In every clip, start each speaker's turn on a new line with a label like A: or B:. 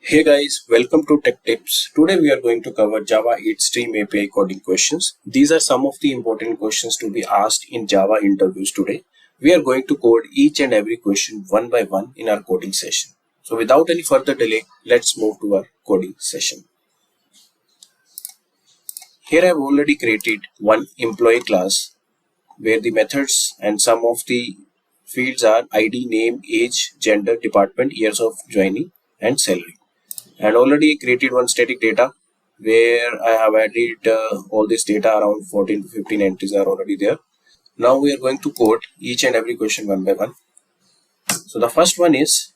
A: Hey guys, welcome to Tech Tips. Today we are going to cover Java 8 Stream API coding questions. These are some of the important questions to be asked in Java interviews today. We are going to code each and every question one by one in our coding session. So without any further delay, let's move to our coding session. Here I have already created one employee class where the methods and some of the fields are ID, name, age, gender, department, years of joining and salary. And already created one static data where I have added all this data, around 14 to 15 entries are already there. Now we are going to code each and every question one by one. So the first one is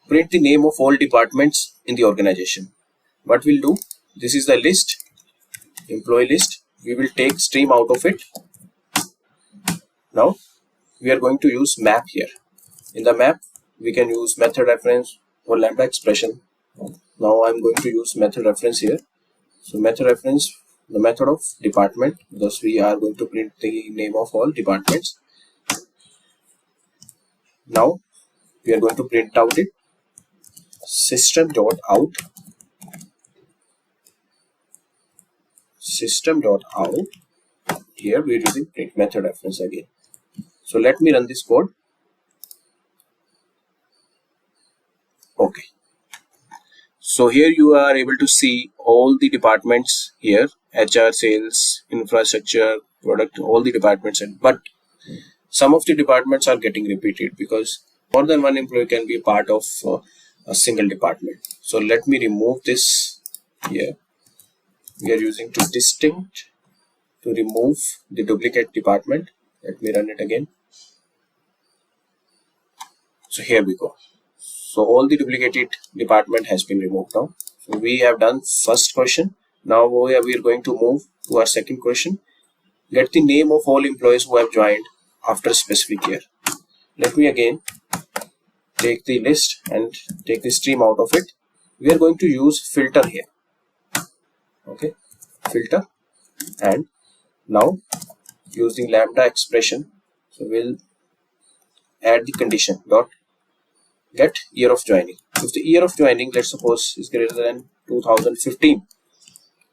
A: print the name of all departments in the organization. What we'll do, this is the list, employee list. We will take stream out of it. Now we are going to use map here. In the map, we can use method reference or lambda expression. Now I'm going to use method reference here. So method reference, the method of department, because we are going to print the name of all departments. Now we are going to print out it system.out here we are using print method reference again. So let me run this code. Okay, so here you are able to see all the departments here: HR, sales, infrastructure, product, all the departments. But some of the departments are getting repeated because more than one employee can be a part of a single department. So let me remove this here. We are using to distinct to remove the duplicate department. Let me run it again. So here we go. So all the duplicated department has been removed now. So we have done first question. Now we are going to move to our second question. Get the name of all employees who have joined after specific year. Let me again take the list and take the stream out of it. We are going to use filter here. Okay, filter, and now using lambda expression, so we'll add the condition dot get year of joining. If the year of joining, let's suppose, is greater than 2015,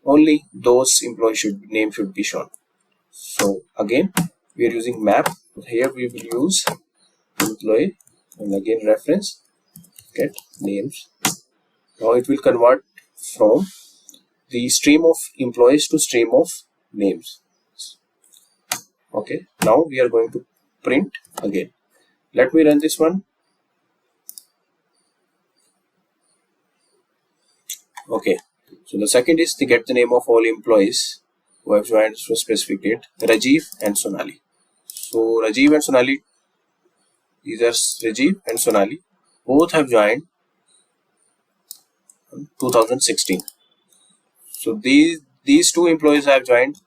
A: only those employees name should be shown. So again we are using map. Here we will use employee and again reference get names. Now it will convert from the stream of employees to stream of names. Okay, now we are going to print again. Let me run this one. Okay, so the second is to get the name of all employees who have joined for a specific date: Rajiv and Sonali. So Rajiv and Sonali, these are Rajiv and Sonali, both have joined in 2016. So these two employees have joined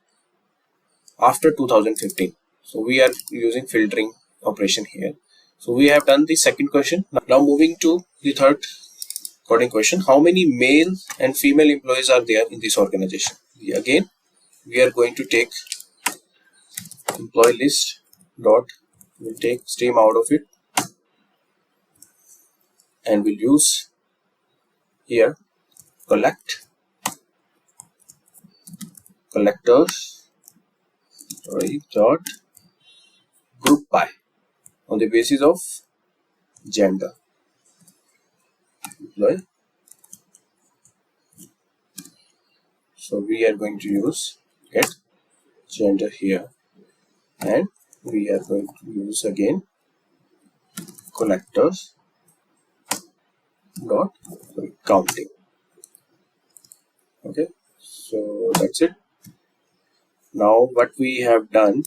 A: after 2015. So we are using filtering operation here. So we have done the second question. Now moving to the third coding question. How many male and female employees are there in this organization? Again, we are going to take employee list dot, we'll take stream out of it and we'll use here collectors dot group by on the basis of gender employee. So we are going to use get gender here, and we are going to use again collectors dot counting. Okay, so that's it. Now what we have done,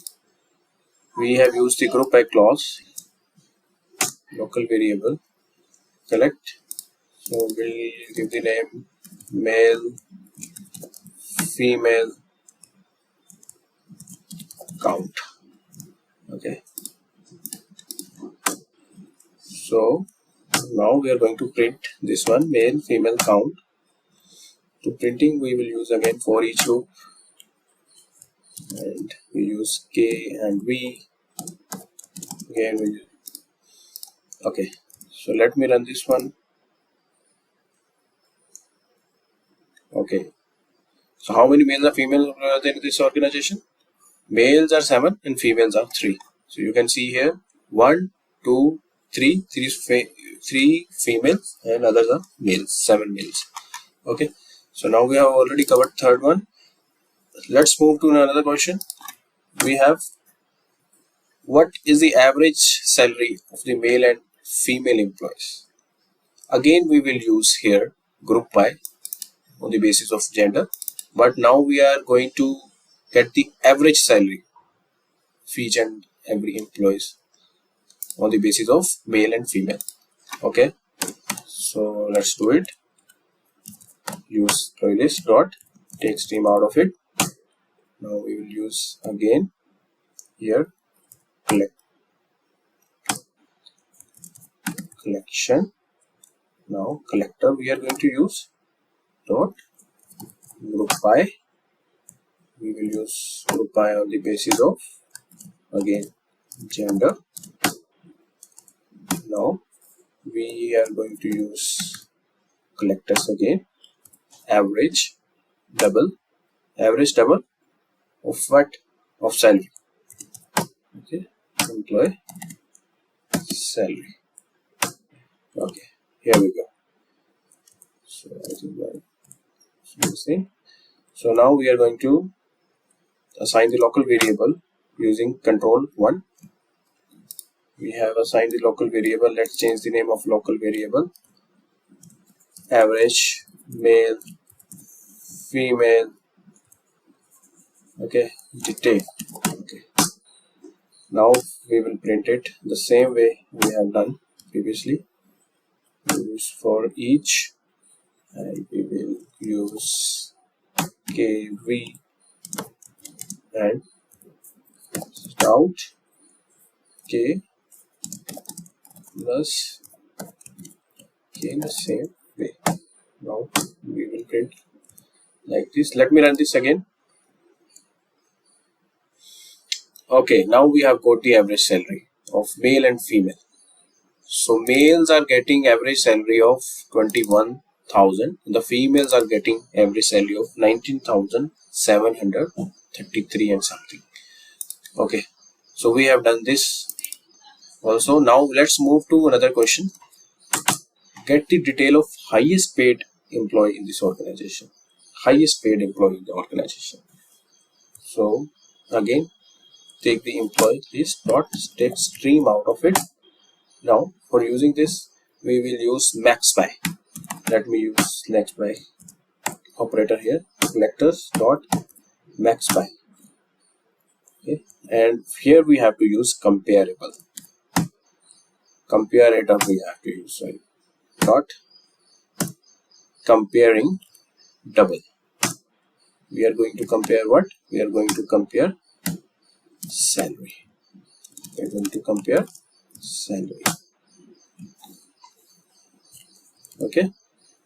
A: we have used the group by clause, local variable collect. So we'll give the name male, female, count. Okay, so now we are going to print this one, male, female, count. To printing we will use again for each loop, and we use k and v again. Okay, so let me run this one. Okay, so how many males and females are there in this organization? Males are 7 and females are 3. So you can see here 1, 2, 3, three females and others are males, 7 males. Okay, so now we have already covered third one. Let's move to another question. We have, what is the average salary of the male and female employees? Again, we will use here group by on the basis of gender, but now we are going to get the average salary of each and every employees on the basis of male and female. Okay, so let's do it. Use playlist dot take stream out of it. Now we will use again here collection. Now collector we are going to use dot group by. We will use group by on the basis of again gender. Now we are going to use collectors again. Average double of what? Of salary. Okay, employee salary. Okay, here we go. So I think that so now we are going to assign the local variable using control 1. We have assigned the local variable. Let's change the name of local variable. Average male, female. Okay, detail. Okay. Now we will print it the same way we have done previously. Use for each, and we will use KV and out K plus K in the same way. Now we will print like this. Let me run this again. Okay, now we have got the average salary of male and female. So males are getting average salary of 21,000. The females are getting average salary of 19,733 and something. Okay, so we have done this also. Now let's move to another question. Get the detail of highest paid employee in this organization. Highest paid employee in the organization. So again, take the employee list dot take stream out of it. Now for using this, we will use max by. Let me use max by operator here. Collectors dot max by. Okay, and here we have to use comparable. Comparator we have to use. Sorry, dot comparing double. We are going to compare what? We are going to compare salary. We are going to compare salary. Okay,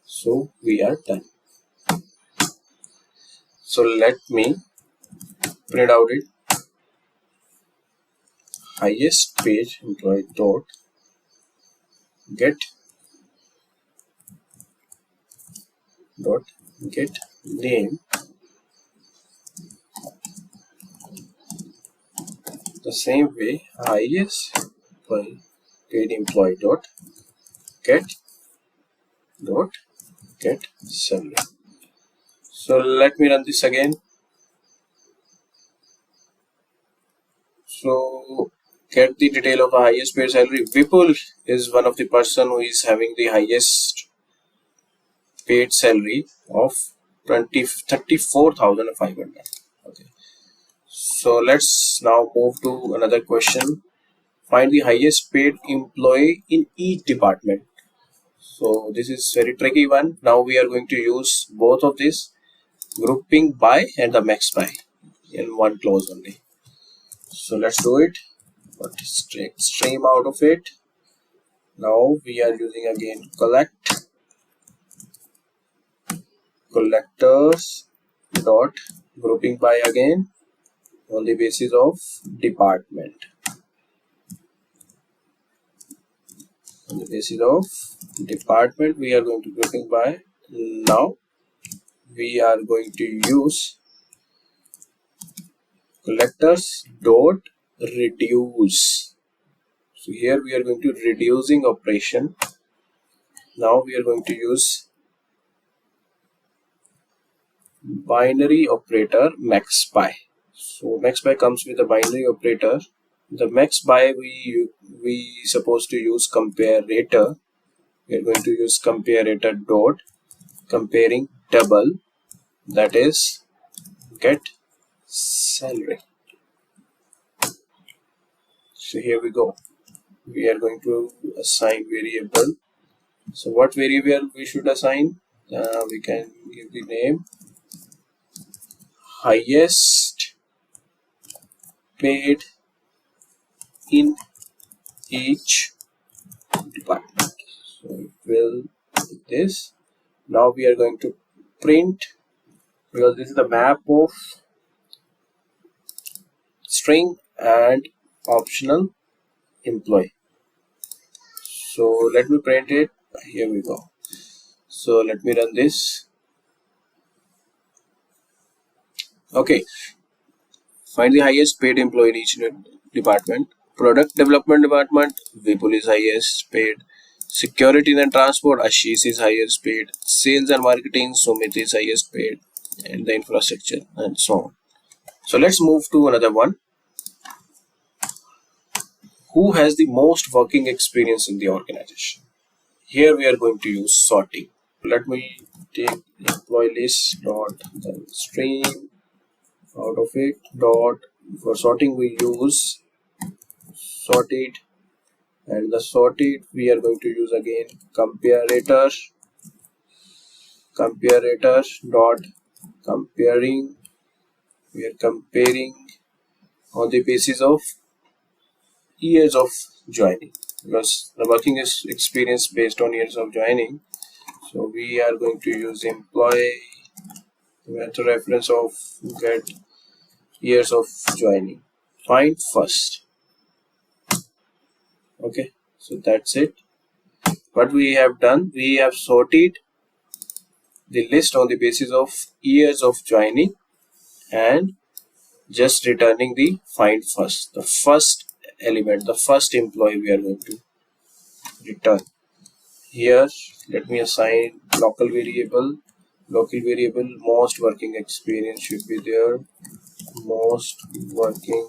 A: so we are done. So let me print out it. Highest page employee dot get name the same way. Highest paid employee dot get salary. So let me run this again. So get the detail of the highest paid salary. Vipul is one of the person who is having the highest paid salary of 34,500. Okay, so let's now move to another question. Find the highest paid employee in each department. So this is very tricky one. Now we are going to use both of this, grouping by and the max by, in one clause only. So let's do it. But stream out of it. Now we are using again collectors dot grouping by again on the basis of department. On the basis of department, we are going to grouping by. Now we are going to use collectors dot reduce. So here we are going to reducing operation. Now we are going to use binary operator maxby. So maxby comes with a binary operator. The maxby we supposed to use comparator. We are going to use comparator dot comparing double, that is get salary. So here we go. We are going to assign variable. So what variable we should assign? We can give the name highest paid in each department. So it will do this. Now we are going to print, because this is the map of string and optional employee. So let me print it. Here we go. So let me run this. Okay, find the highest paid employee in each department. Product development department, Vipul is highest paid. Security and transport, Ashish is highest paid. Sales and marketing, Sumit is highest paid. And the infrastructure and so on. So let's move to another one. Who has the most working experience in the organization? Here we are going to use sorting. Let me take employee list dot the stream out of it dot, for sorting we use sorted, and the sorted we are going to use again comparator dot comparing. We are comparing on the basis of years of joining, because the working is experience based on years of joining. So we are going to use employee with reference of get years of joining. Find first. Okay, so that's it. What we have done, we have sorted the list on the basis of years of joining and just returning the find first, the first element, the first employee we are going to return. Here let me assign local variable most working experience should be there. Most working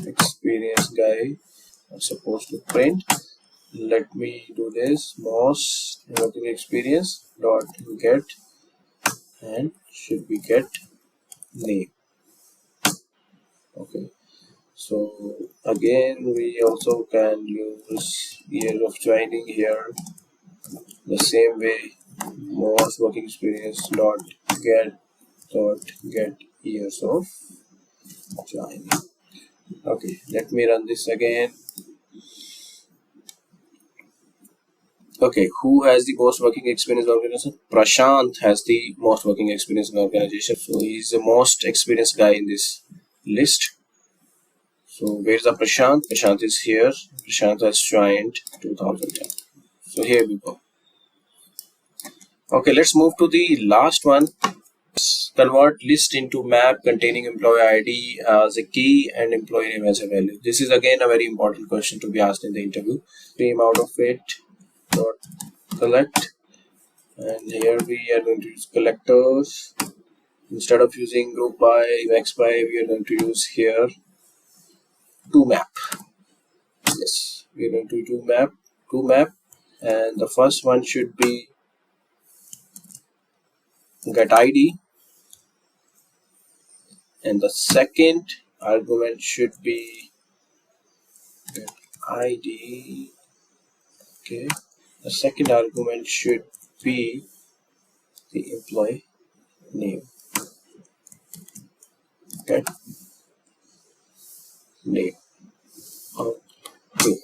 A: experience guy I'm supposed to print. Let me do this most working experience dot get, and should be get name. Okay, so again we also can use year of joining here the same way, most working experience dot get years of joining. Okay, let me run this again. Okay, who has the most working experience in the organization? Prashant has the most working experience in the organization. So he's the most experienced guy in this list. So where's the Prashant? Prashant is here. Prashant has joined 2010. So here we go. Okay, let's move to the last one. Convert list into map containing employee ID as a key and employee name as a value. This is again a very important question to be asked in the interview. Stream out of it dot collect, and here we are going to use collectors. Instead of using group by max by, we are going to use here to map. Yes, we are going to do map, and the first one should be get ID, and the second argument should be get ID. Okay, the second argument should be the employee name. Get name. Okay,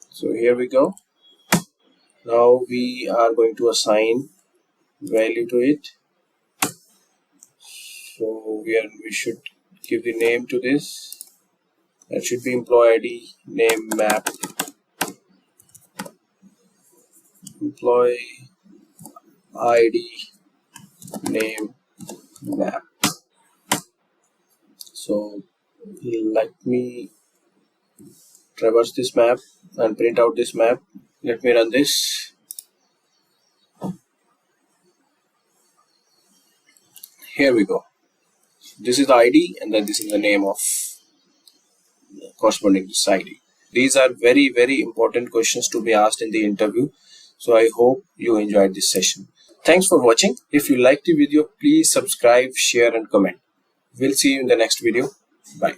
A: so here we go. Now we are going to assign value to it. So we should give the name to this. That should be employee ID name map. Employee ID name map. So let me traverse this map and print out this map. Let me run this. Here we go. This is the ID, and then this is the name of corresponding to this ID. These are very, very important questions to be asked in the interview. So I hope you enjoyed this session. Thanks for watching. If you liked the video, please subscribe, share, and comment. We'll see you in the next video. Bye.